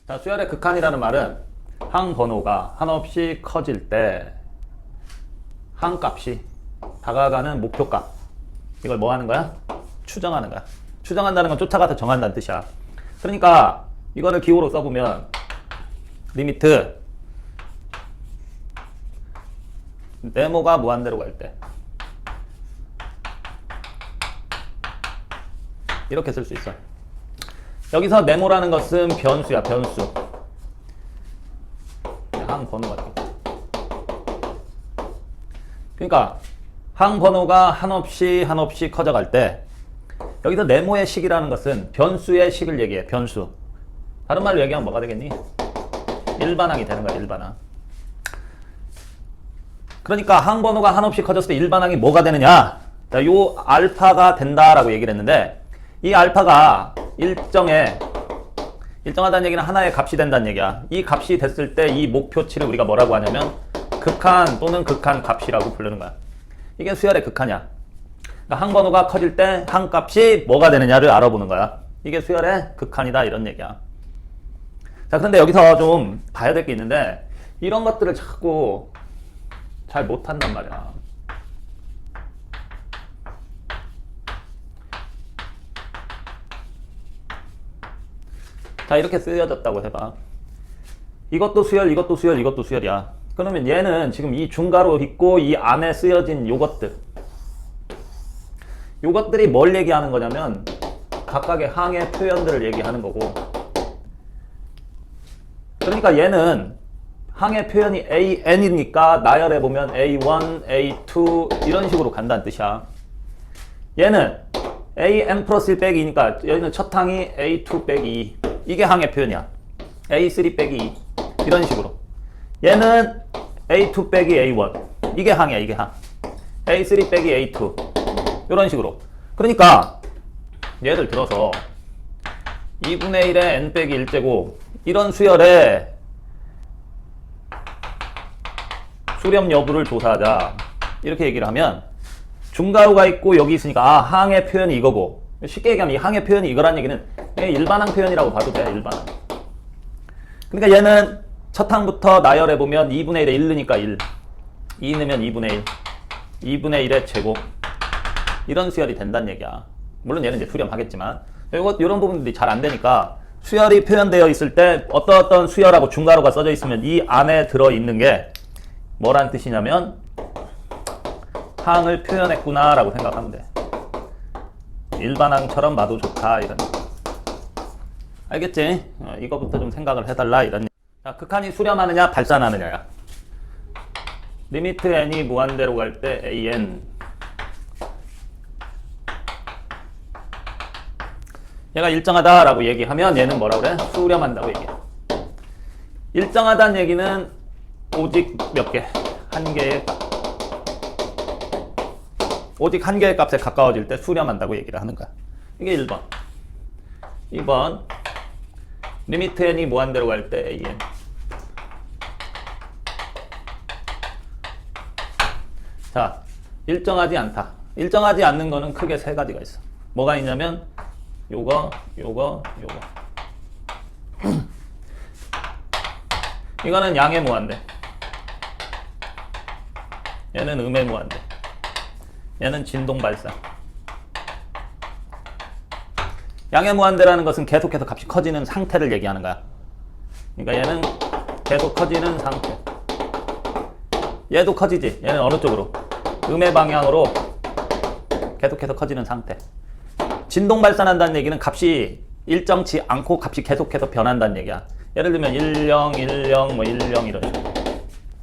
자, 수열의 극한이라는 말은 항 번호가 한없이 커질 때 항 값이 다가가는 목표값, 이걸 뭐 하는 거야? 추정하는 거야. 추정한다는 건 쫓아가서 정한다는 뜻이야. 그러니까 이거를 기호로 써보면 리미트 네모가 무한대로 갈 때 이렇게 쓸 수 있어. 여기서 네모라는 것은 변수야, 변수. 항 번호가 돼. 그러니까 항 번호가 한없이 커져갈 때 여기서 네모의 식이라는 것은 변수의 식을 얘기해. 변수. 다른 말로 얘기하면 뭐가 되겠니? 일반항이 되는 거야, 일반항. 그러니까 항 번호가 한없이 커졌을 때 일반항이 뭐가 되느냐? 자, 요 알파가 된다라고 얘기를 했는데 이 알파가 일정하다는 얘기는 하나의 값이 된다는 얘기야. 이 값이 됐을 때 이 목표치를 우리가 뭐라고 하냐면 극한 또는 극한 값이라고 부르는 거야. 이게 수열의 극한이야. 그러니까 항 번호가 커질 때 항 값이 뭐가 되느냐를 알아보는 거야. 이게 수열의 극한이다, 이런 얘기야. 자, 그런데 여기서 좀 봐야 될 게 있는데 이런 것들을 자꾸 잘 못한단 말이야. 자, 이렇게 쓰여졌다고 해봐. 이것도 수열, 이것도 수열, 이것도 수열이야. 그러면 얘는 지금 이 중괄호 있고 이 안에 쓰여진 요것들이 뭘 얘기하는 거냐면 각각의 항의 표현들을 얘기하는 거고, 그러니까 얘는 항의 표현이 AN이니까 나열해보면 A1, A2 이런 식으로 간다는 뜻이야. 얘는 AN 플러스 1 빼기 2니까 얘는 첫 항이 A2 빼기 2, 이게 항의 표현이야. A3 빼기 2 이런 식으로. 얘는 A2 빼기 A1, 이게 항이야, 이게 항. A3 빼기 A2 이런 식으로. 그러니까 예를 들어서 2분의 1의 n 빼기 1제곱 이런 수열에 수렴 여부를 조사하자, 이렇게 얘기를 하면 중괄호가 있고 여기 있으니까 항의 표현이 이거고, 쉽게 얘기하면 이 항의 표현이 이거란 얘기는 일반항 표현이라고 봐도 돼, 일반항. 그러니까 얘는 첫 항부터 나열해보면 2분의 1에 1 넣으니까 1, 2 넣으면 2분의 1, 2분의 1의 제곱 이런 수열이 된다는 얘기야. 물론 얘는 이제 수렴하겠지만 이런 부분들이 잘 안 되니까 수열이 표현되어 있을 때 어떤 수열하고 중괄호가 써져 있으면 이 안에 들어있는 게 뭐란 뜻이냐면 항을 표현했구나 라고 생각하면 돼. 일반항처럼 봐도 좋다, 이런 얘기. 알겠지? 이거부터 좀 생각을 해달라, 이런 얘기. 자, 극한이 수렴하느냐 발산하느냐야. 리미트 n이 무한대로 갈 때 an, 얘가 일정하다라고 얘기하면 얘는 뭐라고 그래? 수렴한다고 얘기해. 일정하다는 얘기는 오직 몇 개? 한 개의 값. 오직 한 개의 값에 가까워질 때 수렴한다고 얘기를 하는 거야. 이게 1번. 2번. 리미트 n이 무한대로 갈 때 an. 자, 일정하지 않다. 일정하지 않는 거는 크게 세 가지가 있어. 뭐가 있냐면 요거. 이거는 양의 무한대. 얘는 음의 무한대. 얘는 진동 발산. 양의 무한대라는 것은 계속해서 값이 커지는 상태를 얘기하는 거야. 그러니까 얘는 계속 커지는 상태. 얘도 커지지. 얘는 어느 쪽으로? 음의 방향으로 계속해서 커지는 상태. 진동 발산한다는 얘기는 값이 일정치 않고 값이 계속해서 변한다는 얘기야. 예를 들면 10, 10, 뭐 10 이런 식으로.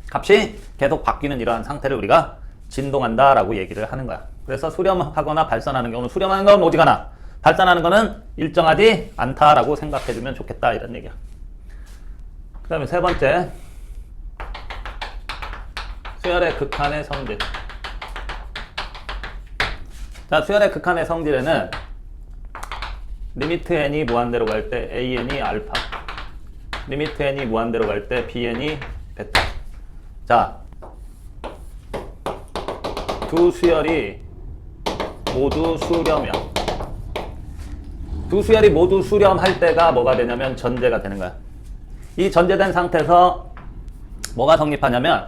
값이 계속 바뀌는 이러한 상태를 우리가 진동한다라고 얘기를 하는 거야. 그래서 수렴하거나 발산하는 경우는, 수렴하는 건 오지가나 발산하는 거는 일정하지 않다라고 생각해주면 좋겠다, 이런 얘기야. 그 다음에 세 번째, 수열의 극한의 성질. 자, 수열의 극한의 성질에는 리미트 n이 무한대로 갈 때 an이 알파, 리미트 n이 무한대로 갈 때 bn이 베타. 자, 두 수열이 모두 수렴이야. 두 수열이 모두 수렴할 때가 뭐가 되냐면 전제가 되는 거야. 이 전제된 상태에서 뭐가 성립하냐면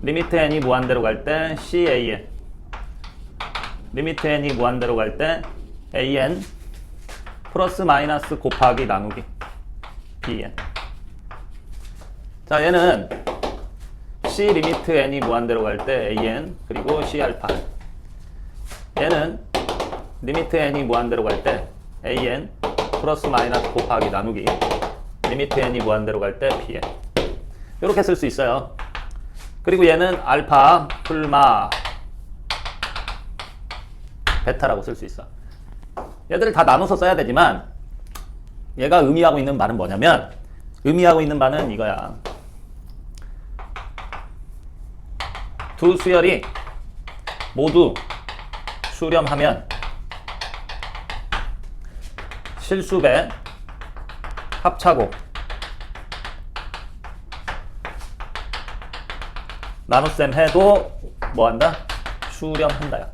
리미트 n이 무한대로 갈 때 can, 리미트 n이 무한대로 갈 때 an 플러스 마이너스 곱하기 나누기 bn. 자, 얘는 c 리미트 n이 무한대로 갈 때 an 그리고 c 알파. 얘는 리미트 n이 무한대로 갈 때 an 플러스 마이너스 곱하기 나누기 리미트 n이 무한대로 갈 때 bn. 이렇게 쓸 수 있어요. 그리고 얘는 알파 풀마 베타라고 쓸 수 있어. 얘들을 다 나눠서 써야 되지만 얘가 의미하고 있는 바는 뭐냐면, 의미하고 있는 바는 이거야. 두 수열이 모두 수렴하면 실수배 합차고 나눗셈 해도 뭐한다? 수렴한다요.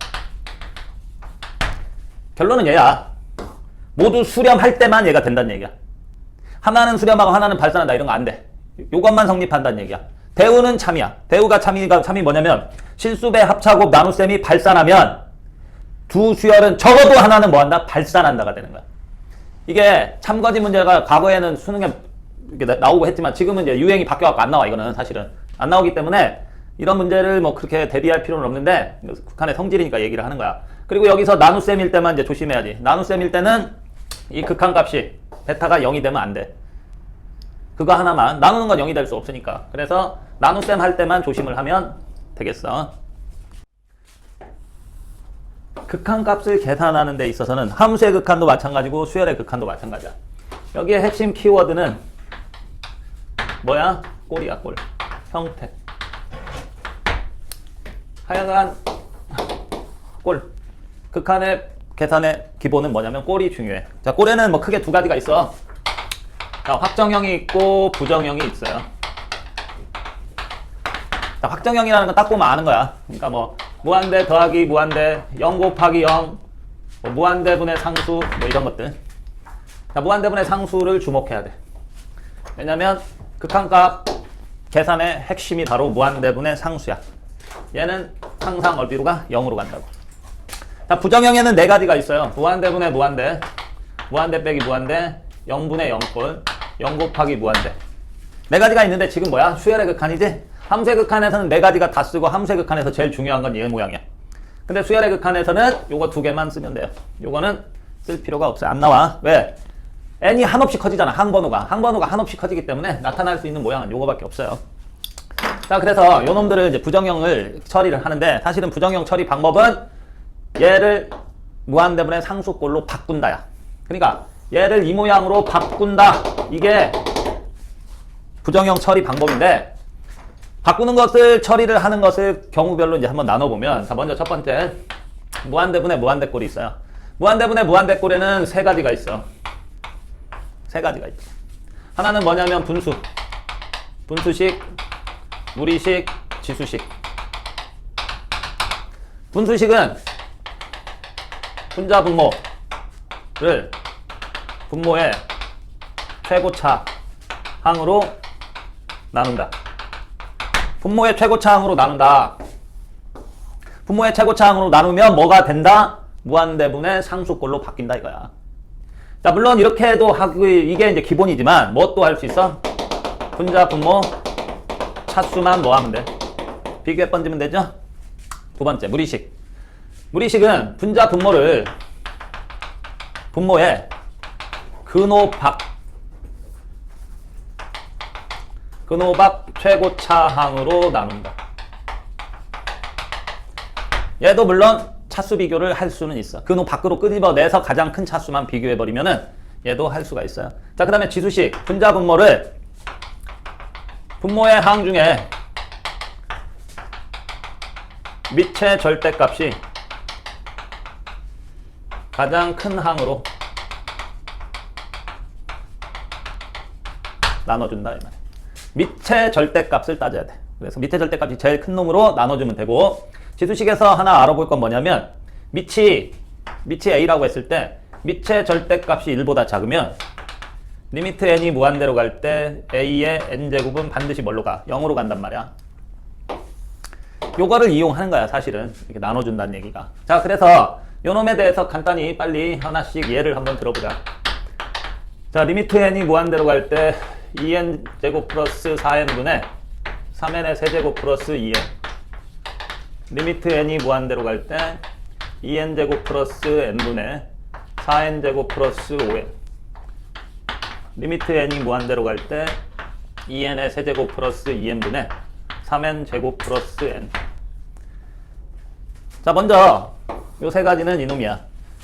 결론은 얘야. 모두 수렴할 때만 얘가 된다는 얘기야. 하나는 수렴하고 하나는 발산한다 이런 거 안 돼. 요것만 성립한다는 얘기야. 대우는 참이야. 대우가 참이 뭐냐면 실수배 합차곱 나눗셈이 발산하면 두 수열은 적어도 하나는 뭐한다? 발산한다가 되는 거야. 이게 참거지 문제가 과거에는 수능에 나오고 했지만 지금은 이제 유행이 바뀌어갖고 안 나와. 이거는 사실은 안 나오기 때문에 이런 문제를 뭐 그렇게 대비할 필요는 없는데 극한의 성질이니까 얘기를 하는 거야. 그리고 여기서 나눗셈일 때만 이제 조심해야지. 나눗셈일 때는 이 극한값이 베타가 0이 되면 안 돼. 그거 하나만. 나누는 건 0이 될 수 없으니까. 그래서 나눗셈 할 때만 조심을 하면 되겠어. 극한값을 계산하는 데 있어서는 함수의 극한도 마찬가지고 수열의 극한도 마찬가지야. 여기에 핵심 키워드는 뭐야? 꼴이야, 꼴. 형태. 하여간 꼴. 극한의 계산의 기본은 뭐냐면 꼴이 중요해. 자, 꼴에는 뭐 크게 두 가지가 있어. 자, 확정형이 있고 부정형이 있어요. 자, 확정형이라는 건 딱 보면 아는 거야. 그러니까 뭐 무한대 더하기 무한대 0 곱하기 0 뭐 무한대분의 상수 뭐 이런 것들. 자, 무한대분의 상수를 주목해야 돼. 왜냐면 극한값 계산의 핵심이 바로 무한대분의 상수야. 얘는 항상 어디로 가? 0으로 간다고. 자, 부정형에는 네 가지가 있어요. 무한대분의 무한대, 무한대 빼기 무한대, 0분의 0꼴, 0 곱하기 무한대. 네 가지가 있는데 지금 뭐야? 수열의 극한이지? 함수의 극한에서는 네 가지가 다 쓰고 함수의 극한에서 제일 중요한 건 얘 모양이야. 근데 수열의 극한에서는 요거 두 개만 쓰면 돼요. 요거는 쓸 필요가 없어요. 안 나와. 왜? n이 한없이 커지잖아. 항번호가 한없이 커지기 때문에 나타날 수 있는 모양은 요거밖에 없어요. 자, 그래서 요 놈들을 이제 부정형을 처리를 하는데 사실은 부정형 처리 방법은 얘를 무한대분의 상수꼴로 바꾼다야. 그러니까 얘를 이 모양으로 바꾼다. 이게 부정형 처리 방법인데 바꾸는 것을 처리를 하는 것을 경우별로 이제 한번 나눠보면, 자, 먼저 첫 번째 무한대분의 무한대꼴이 있어요. 무한대분의 무한대꼴에는 세 가지가 있어. 세 가지가 있죠. 하나는 뭐냐면 분수식, 무리식, 지수식. 분수식은 분자 분모를 분모의 최고차 항으로 나눈다. 분모의 최고차 항으로 나눈다. 분모의 최고차 항으로 나누면 뭐가 된다? 무한대분의 상수꼴로 바뀐다 이거야. 자, 물론 이렇게 해도 하고 이게 이제 기본이지만 뭐 또 할 수 있어? 분자 분모 차수만 뭐 하면 돼? 비교해 번지면 되죠? 두 번째 무리식. 무리식은 분자 분모를 분모의 근호박 최고차항으로 나눈다. 얘도 물론 차수 비교를 할 수는 있어. 근호 밖으로 끄집어내서 가장 큰 차수만 비교해버리면은 얘도 할 수가 있어요. 자, 그 다음에 지수식. 분자 분모를 분모의 항 중에 밑의 절대값이 가장 큰 항으로 나눠준다 이 말이야. 밑의 절대값을 따져야 돼. 그래서 밑의 절대값이 제일 큰 놈으로 나눠주면 되고, 지수식에서 하나 알아볼 건 뭐냐면 밑이 A라고 했을 때 밑의 절대값이 1보다 작으면 리미트 n이 무한대로 갈 때 a의 n제곱은 반드시 뭘로 가? 0으로 간단 말이야. 요거를 이용하는 거야, 사실은. 이렇게 나눠준다는 얘기가. 자, 그래서 요 놈에 대해서 간단히 빨리 하나씩 예를 한번 들어보자. 자, 리미트 n이 무한대로 갈 때 2n제곱 플러스 4n분의 3n의 세제곱 플러스 2n. 리미트 n이 무한대로 갈 때 2n제곱 플러스 n분의 4n제곱 플러스 5n. 리미트 n이 무한대로 갈 때 2n의 세제곱 플러스 2n분의 3n제곱 플러스 n. 자, 먼저 요 세 가지는 이놈이야.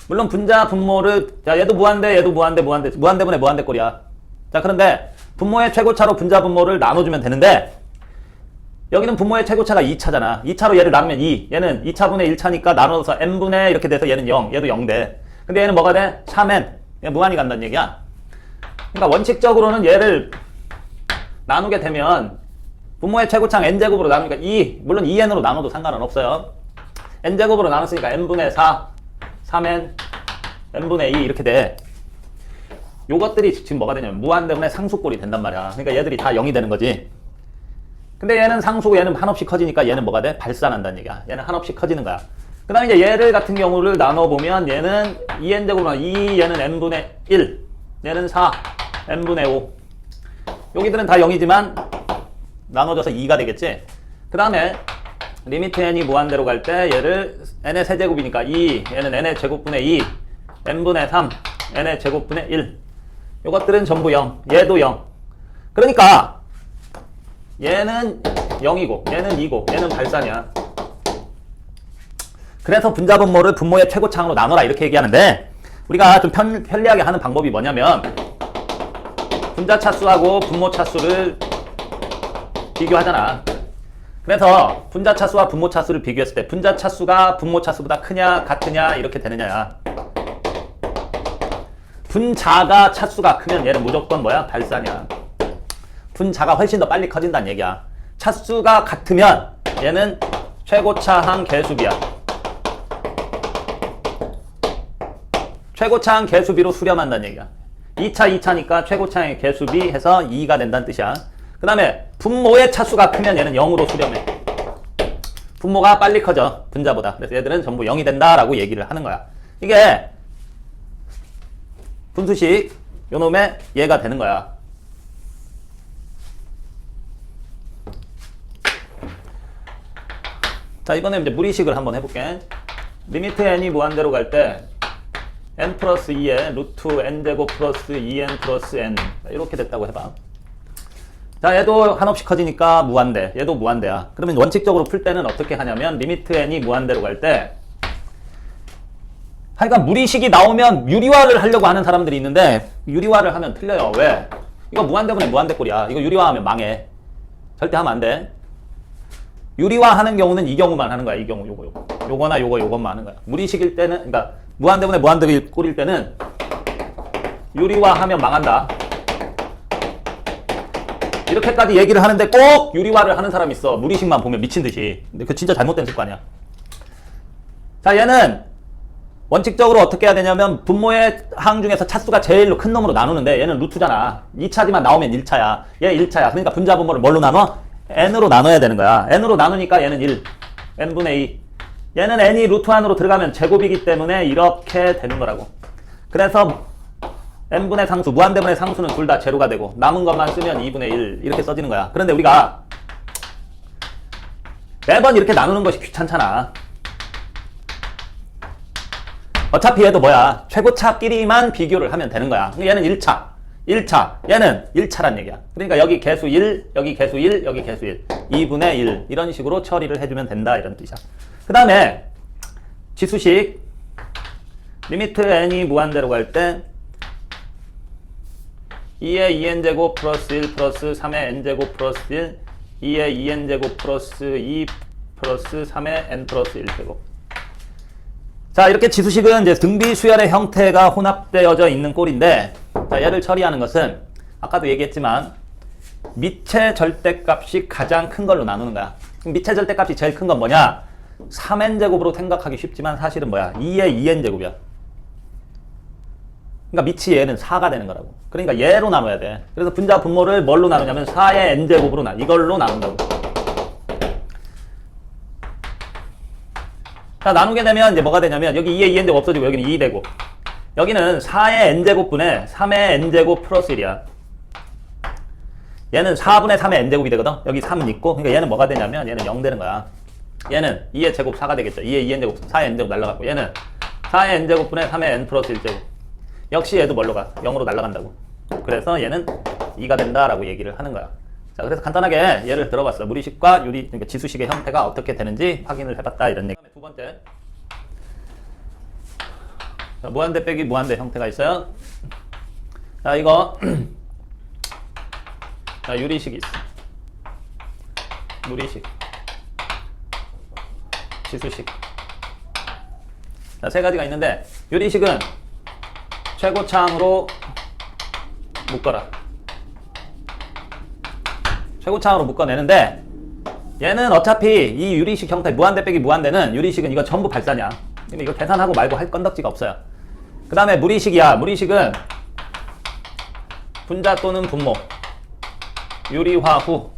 물론 분자 분모를, 자, 얘도 무한대, 얘도 무한대, 무한대분의 무한대 꼴이야. 자, 그런데 분모의 최고차로 분자 분모를 나눠주면 되는데, 여기는 분모의 최고차가 2차잖아. 2차로 얘를 나누면 2. 얘는 2차분의 1차니까 나눠서 n분의 이렇게 돼서 얘는 0. 얘도 0 돼. 근데 얘는 뭐가 돼? 3n. 얘 무한히 간다는 얘기야. 그러니까 원칙적으로는 얘를 나누게 되면 분모의 최고차는 n제곱으로 나누니까 2. 물론 2n으로 나눠도 상관은 없어요. n제곱으로 나눴으니까 n분의 4, 3n, n분의 2 이렇게 돼. 요것들이 지금 뭐가 되냐면 무한대분의 상수꼴이 된단 말이야. 그러니까 얘들이 다 0이 되는 거지. 근데 얘는 상수고 얘는 한없이 커지니까 얘는 뭐가 돼? 발산한다는 얘기야. 얘는 한없이 커지는 거야. 그 다음에 이제 얘를 같은 경우를 나눠보면 얘는 2n제곱으로 2, 얘는 n분의 1, 얘는 4, n분의 5. 여기들은 다 0이지만 나눠져서 2가 되겠지. 그 다음에 리미트 n이 무한대로 갈 때 얘를 n의 세제곱이니까 2, 얘는 n의 제곱분의 2, n분의 3, n의 제곱분의 1. 요것들은 전부 0, 얘도 0. 그러니까 얘는 0이고 얘는 2고 얘는 발산이야. 그래서 분자 분모를 분모의 최고차항으로 나눠라 이렇게 얘기하는데, 우리가 좀 편리하게 하는 방법이 뭐냐면 분자 차수하고 분모 차수를 비교하잖아. 그래서 분자 차수와 분모 차수를 비교했을 때 분자 차수가 분모 차수보다 크냐 같으냐 이렇게 되느냐야. 분자가 차수가 크면 얘는 무조건 뭐야? 발산이야. 분자가 훨씬 더 빨리 커진다는 얘기야. 차수가 같으면 얘는 최고차항 개수비야. 최고차항 개수비로 수렴한다는 얘기야. 2차 2차니까 최고차항의 개수비 해서 2가 된다는 뜻이야. 그 다음에 분모의 차수가 크면 얘는 0으로 수렴해. 분모가 빨리 커져, 분자보다. 그래서 얘들은 전부 0이 된다라고 얘기를 하는 거야. 이게 분수식 요놈의 얘가 되는 거야. 자, 이번에 이제 무리식을 한번 해볼게. 리미트 n이 무한대로 갈 때 n 플러스 2에 루트 n제곱 플러스 2n 플러스 n 이렇게 됐다고 해봐. 자, 얘도 한없이 커지니까 무한대, 얘도 무한대야. 그러면 원칙적으로 풀 때는 어떻게 하냐면 리미트 n이 무한대로 갈 때, 하여간 무리식이 나오면 유리화를 하려고 하는 사람들이 있는데 유리화를 하면 틀려요. 왜? 이거 무한대분의 무한대꼴이야. 이거 유리화하면 망해. 절대 하면 안 돼. 유리화하는 경우는 이 경우만 하는 거야. 이 경우 요거나 요것만 하는 거야. 무리식일 때는, 그러니까 무한대분의 무한대꼴일 때는 유리화하면 망한다. 이렇게까지 얘기를 하는데 꼭 유리화를 하는 사람이 있어. 무리식만 보면 미친 듯이. 근데 그거 진짜 잘못된 습관이야. 자, 얘는 원칙적으로 어떻게 해야 되냐면 분모의 항 중에서 차수가 제일로 큰 놈으로 나누는데 얘는 루트잖아. 2차지만 나오면 1차야. 얘 1차야. 그러니까 분자 분모를 뭘로 나눠? n으로 나눠야 되는 거야. n으로 나누니까 얘는 1, n분의 2. 얘는 n이 루트 안으로 들어가면 제곱이기 때문에 이렇게 되는 거라고. 그래서 n분의 상수, 무한대분의 상수는 둘 다 제로가 되고 남은 것만 쓰면 2분의 1 이렇게 써지는 거야. 그런데 우리가 매번 이렇게 나누는 것이 귀찮잖아. 어차피 얘도 뭐야? 최고차끼리만 비교를 하면 되는 거야. 얘는 1차, 얘는 1차란 얘기야. 그러니까 여기 개수 1, 여기 개수 1, 여기 개수 1, 2분의 1 이런 식으로 처리를 해주면 된다 이런 뜻이야. 그 다음에 지수식 리미트 n이 무한대로 갈 때 2의 2n제곱 플러스 1 플러스 3의 n제곱 플러스 1 2의 2n제곱 플러스 2 플러스 3의 n 플러스 1제곱. 자, 이렇게 지수식은 이제 등비 수열의 형태가 혼합되어져 있는 꼴인데, 자, 얘를 처리하는 것은 아까도 얘기했지만 미체 절대값이 가장 큰 걸로 나누는 거야. 미체 절대값이 제일 큰 건 뭐냐? 3n제곱으로 생각하기 쉽지만 사실은 뭐야? 2의 2n제곱이야. 그러니까 밑이 얘는 4가 되는 거라고. 그러니까 얘로 나눠야 돼. 그래서 분자 분모를 뭘로 나누냐면 4의 n제곱으로 이걸로 나눈다고. 자, 나누게 되면 이제 뭐가 되냐면 여기 2의 2n제곱 없어지고 여기는 2 되고 여기는 4의 n제곱분의 3의 n제곱 플러스 1이야. 얘는 4분의 3의 n제곱이 되거든. 여기 3은 있고 그러니까 얘는 뭐가 되냐면 얘는 0 되는 거야. 얘는 2의 제곱 4가 되겠죠. 2의 2n제곱 4의 n제곱 날라가고 얘는 4의 n제곱분의 3의 n 플러스 1제곱. 역시 얘도 뭘로 가? 0으로 날아간다고. 그래서 얘는 2가 된다라고 얘기를 하는 거야. 자, 그래서 간단하게 예를 들어봤어. 무리식과 유리, 그러니까 지수식의 형태가 어떻게 되는지 확인을 해봤다 이런 얘기. 두 번째, 자, 무한대 빼기 무한대 형태가 있어요. 자, 이거 자, 유리식이 있어. 무리식, 지수식. 자, 세 가지가 있는데 유리식은 최고차항으로 묶어라. 최고차항으로 묶어내는데 얘는 어차피 이 유리식 형태 무한대 빼기 무한대는 유리식은 이거 전부 발산이야. 근데 이거 계산하고 말고 할 건덕지가 없어요. 그 다음에 무리식이야. 무리식은 분자 또는 분모 유리화 후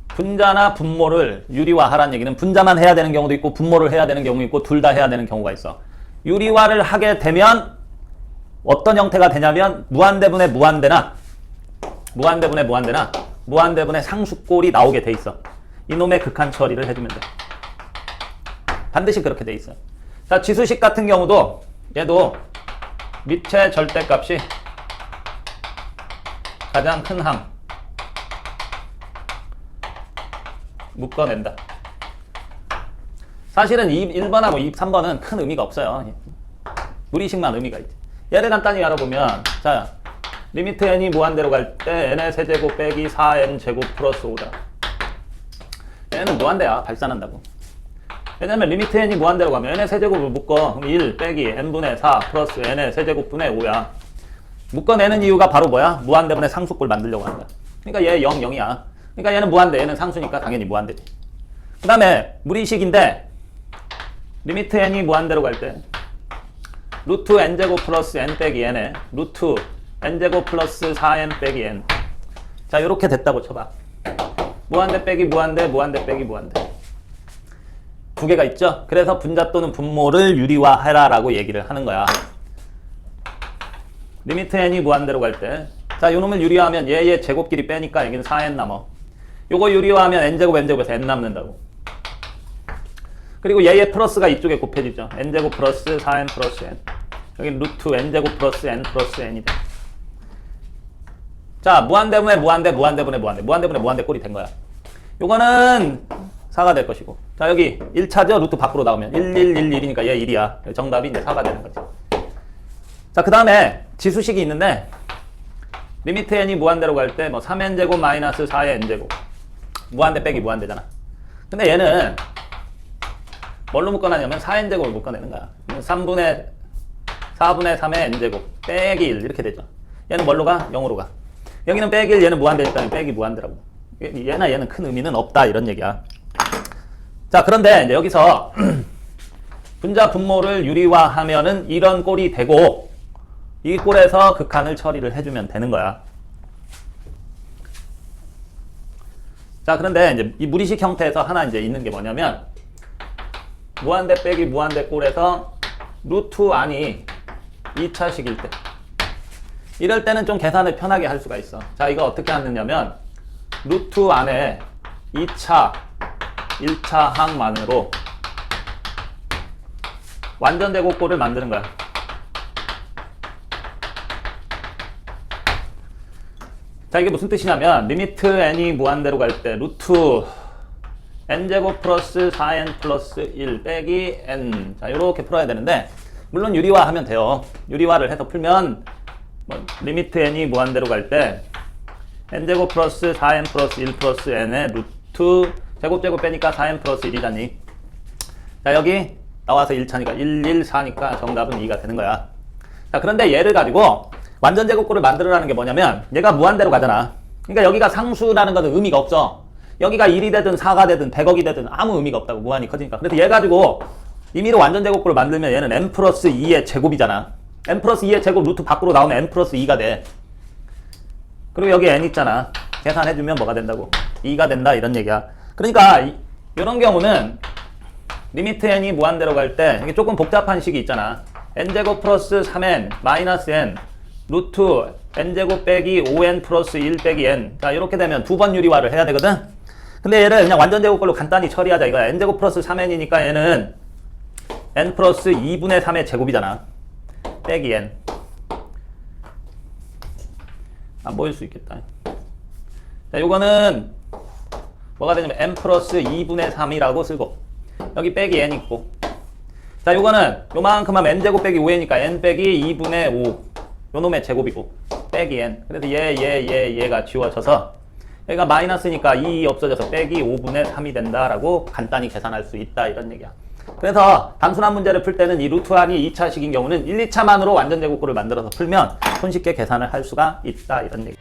분자나 분모를 유리화하라는 얘기는 분자만 해야 되는 경우도 있고 분모를 해야 되는 경우도 있고 둘 다 해야 되는 경우가 있어. 유리화를 하게 되면 어떤 형태가 되냐면 무한대분의 무한대나 무한대분의 상수꼴이 나오게 돼 있어. 이놈의 극한 처리를 해주면 돼. 반드시 그렇게 돼 있어. 자, 지수식 같은 경우도 얘도 밑의 절대값이 가장 큰 항 묶어낸다. 사실은 1번하고 3번은 큰 의미가 없어요. 무리식만 의미가 있지. 얘를 간단히 알아보면 자, 리미트 n이 무한대로 갈 때 n의 세제곱 빼기 4n 제곱 플러스 5다. 얘는 무한대야. 발산한다고. 왜냐면 리미트 n이 무한대로 가면 n의 세제곱을 묶어. 그럼 1 빼기 n분의 4 플러스 n의 세제곱분의 5야. 묶어내는 이유가 바로 뭐야? 무한대분의 상수꼴 만들려고 하는 거야. 그러니까 얘 0, 0이야. 그러니까 얘는 무한대. 얘는 상수니까 당연히 무한대지. 그 다음에 무리식인데 리미트 n이 무한대로 갈 때 루트 n제곱 플러스 n 빼기 n에 루트 n제곱 플러스 4n 빼기 n. 자, 요렇게 됐다고 쳐봐. 무한대 빼기 무한대, 무한대 빼기 무한대. 두 개가 있죠? 그래서 분자 또는 분모를 유리화해라 라고 얘기를 하는 거야. 리미트 n이 무한대로 갈 때. 자, 요 놈을 유리화하면 얘의 제곱끼리 빼니까 여기는 4n 남어. 요거 유리화하면 n제곱, n제곱에서 n 남는다고. 그리고 얘의 플러스가 이쪽에 곱해지죠. n제곱 플러스 4n 플러스 n. 여기 루트 n제곱 플러스 n 플러스 n이 돼. 자, 무한대분의 무한대, 무한대분의 무한대, 무한대분의 무한대 꼴이 된 거야. 요거는 4가 될 것이고. 자, 여기 1차죠? 루트 밖으로 나오면 1, 1, 1, 1이니까 얘 1이야. 정답이 이제 4가 되는 거지. 자, 그 다음에 지수식이 있는데 리미트 n이 무한대로 갈 때 뭐 3n제곱 마이너스 4의 n제곱. 무한대 빼기 무한대잖아. 근데 얘는 뭘로 묶어내냐면 4n제곱을 묶어내는 거야. 4분의 3의 n제곱 빼기 1 이렇게 되죠. 얘는 뭘로 가? 0으로 가. 여기는 빼기 1, 얘는 무한대니까 빼기 무한대라고. 얘나 얘는 큰 의미는 없다 이런 얘기야. 자, 그런데 이제 여기서 분자 분모를 유리화하면은 이런 꼴이 되고 이 꼴에서 극한을 처리를 해주면 되는 거야. 자, 그런데 이제 이 무리식 형태에서 하나 이제 있는 게 뭐냐면 무한대 빼기 무한대 꼴에서 루트 안이 2차식일 때 이럴 때는 좀 계산을 편하게 할 수가 있어. 자, 이거 어떻게 하느냐면 루트 안에 2차 1차 항만으로 완전 제곱꼴을 만드는 거야. 자, 이게 무슨 뜻이냐면 리미트 n이 무한대로 갈 때 루트 n제곱 플러스 4n 플러스 1 빼기 n. 자, 요렇게 풀어야 되는데 물론 유리화하면 돼요. 유리화를 해서 풀면 뭐 리미트 n이 무한대로 갈 때 n제곱 플러스 4n 플러스 1 플러스 n의 루트 제곱 빼니까 4n 플러스 1이잖니. 자, 여기 나와서 1차니까 1, 1, 4니까 정답은 2가 되는 거야. 자, 그런데 얘를 가지고 완전 제곱꼴을 만들으라는 게 뭐냐면 얘가 무한대로 가잖아. 그러니까 여기가 상수라는 것은 의미가 없어. 여기가 1이 되든 4가 되든 100억이 되든 아무 의미가 없다고. 무한이 커지니까. 그래서 얘 가지고 임의로 완전 제곱꼴을 만들면 얘는 n 플러스 2의 제곱이잖아. n 플러스 2의 제곱 루트 밖으로 나오면 n 플러스 2가 돼. 그리고 여기 n 있잖아. 계산해주면 뭐가 된다고? 2가 된다 이런 얘기야. 그러니까 이런 경우는 리미트 n이 무한대로 갈 때 이게 조금 복잡한 식이 있잖아. n제곱 플러스 3n 마이너스 n 루트 n제곱 빼기 5n 플러스 1 빼기 n. 자, 이렇게 되면 두 번 유리화를 해야 되거든. 근데 얘를 그냥 완전 제곱꼴로 간단히 처리하자 이거야. n제곱 플러스 3n이니까 얘는 n 플러스 2분의 3의 제곱이잖아. 빼기 n. 안 보일 수 있겠다. 자, 요거는 뭐가 되냐면 n 플러스 2분의 3이라고 쓰고 여기 빼기 n 있고, 자, 요거는 요만큼 하면 n제곱 빼기 5n이니까 n 빼기 2분의 5 요놈의 제곱이고 빼기 n. 그래서 얘가 지워져서 여기가 마이너스니까 2 없어져서 빼기 5분의 3이 된다라고 간단히 계산할 수 있다 이런 얘기야. 그래서 단순한 문제를 풀 때는 이 루트 항이 2차식인 경우는 1, 2차만으로 완전 제곱꼴을 만들어서 풀면 손쉽게 계산을 할 수가 있다 이런 얘기.